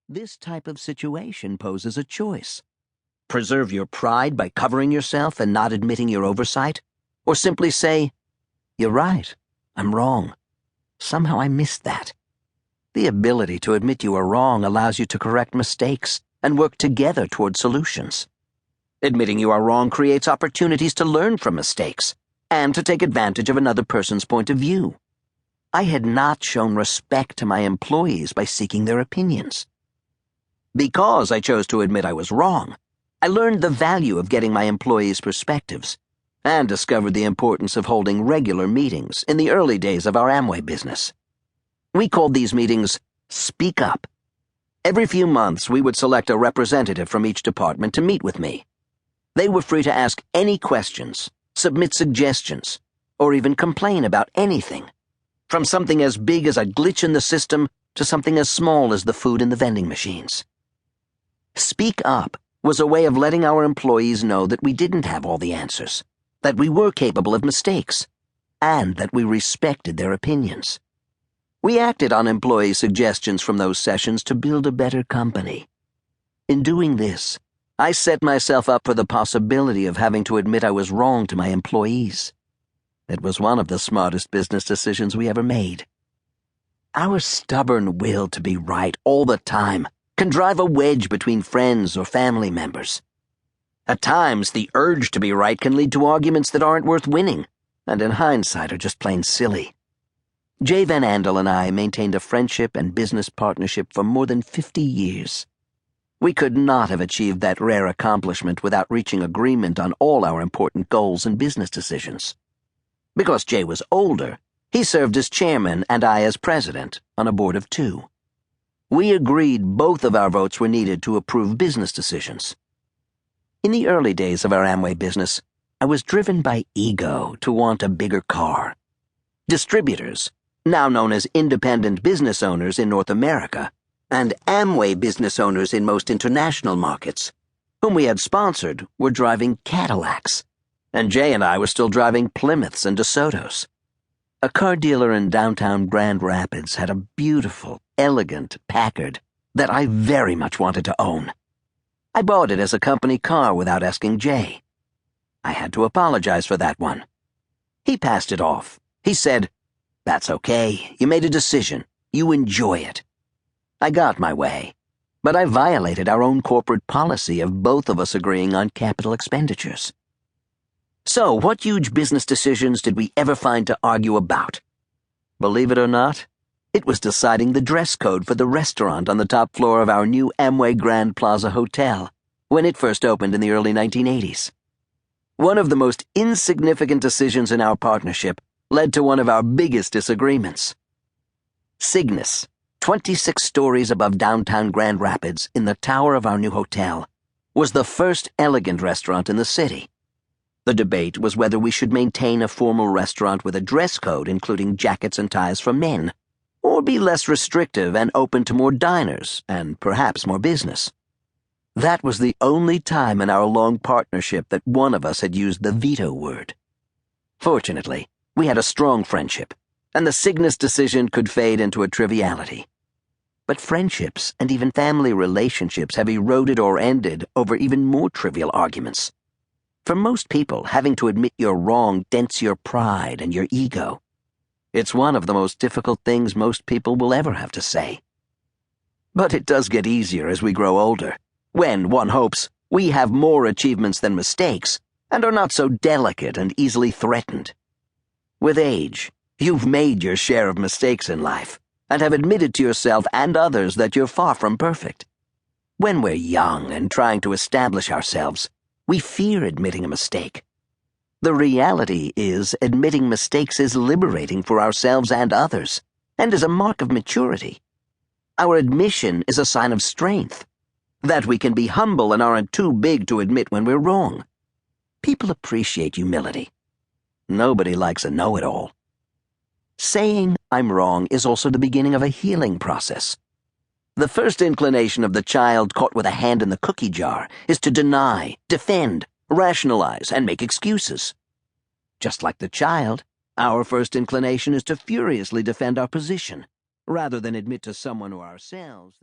This type of situation poses a choice. Preserve your pride by covering yourself and not admitting your oversight, or simply say, "You're right, I'm wrong. Somehow I missed that." The ability to admit you are wrong allows you to correct mistakes and work together toward solutions. Admitting you are wrong creates opportunities to learn from mistakes and to take advantage of another person's point of view. I had not shown respect to my employees by seeking their opinions. Because I chose to admit I was wrong, I learned the value of getting my employees' perspectives and discovered the importance of holding regular meetings in the early days of our Amway business. We called these meetings Speak Up. Every few months, we would select a representative from each department to meet with me. They were free to ask any questions, submit suggestions, or even complain about anything, from something as big as a glitch in the system to something as small as the food in the vending machines. Speak Up was a way of letting our employees know that we didn't have all the answers, that we were capable of mistakes, and that we respected their opinions. We acted on employee suggestions from those sessions to build a better company. In doing this, I set myself up for the possibility of having to admit I was wrong to my employees. It was one of the smartest business decisions we ever made. Our stubborn will to be right all the time can drive a wedge between friends or family members. At times, the urge to be right can lead to arguments that aren't worth winning, and in hindsight are just plain silly. Jay Van Andel and I maintained a friendship and business partnership for more than 50 years. We could not have achieved that rare accomplishment without reaching agreement on all our important goals and business decisions. Because Jay was older, he served as chairman and I as president on a board of 2. We agreed both of our votes were needed to approve business decisions. In the early days of our Amway business, I was driven by ego to want a bigger car. Distributors, now known as independent business owners in North America, and Amway business owners in most international markets, whom we had sponsored, were driving Cadillacs, and Jay and I were still driving Plymouths and DeSotos. A car dealer in downtown Grand Rapids had a beautiful, elegant Packard that I very much wanted to own. I bought it as a company car without asking Jay. I had to apologize for that one. He passed it off. He said, "That's okay. You made a decision. You enjoy it." I got my way, but I violated our own corporate policy of both of us agreeing on capital expenditures. So, what huge business decisions did we ever find to argue about? Believe it or not, it was deciding the dress code for the restaurant on the top floor of our new Amway Grand Plaza Hotel when it first opened in the early 1980s. One of the most insignificant decisions in our partnership led to one of our biggest disagreements. Cygnus, 26 stories above downtown Grand Rapids in the tower of our new hotel, was the first elegant restaurant in the city. The debate was whether we should maintain a formal restaurant with a dress code including jackets and ties for men, or be less restrictive and open to more diners and perhaps more business. That was the only time in our long partnership that one of us had used the veto word. Fortunately, we had a strong friendship, and the Cygnus decision could fade into a triviality. But friendships and even family relationships have eroded or ended over even more trivial arguments. For most people, having to admit you're wrong dents your pride and your ego. It's one of the most difficult things most people will ever have to say. But it does get easier as we grow older, when, one hopes, we have more achievements than mistakes and are not so delicate and easily threatened. With age, you've made your share of mistakes in life and have admitted to yourself and others that you're far from perfect. When we're young and trying to establish ourselves, we fear admitting a mistake. The reality is admitting mistakes is liberating for ourselves and others, and is a mark of maturity. Our admission is a sign of strength, that we can be humble and aren't too big to admit when we're wrong. People appreciate humility. Nobody likes a know-it-all. Saying I'm wrong is also the beginning of a healing process. The first inclination of the child caught with a hand in the cookie jar is to deny, defend, rationalize, and make excuses. Just like the child, our first inclination is to furiously defend our position, rather than admit to someone or ourselves that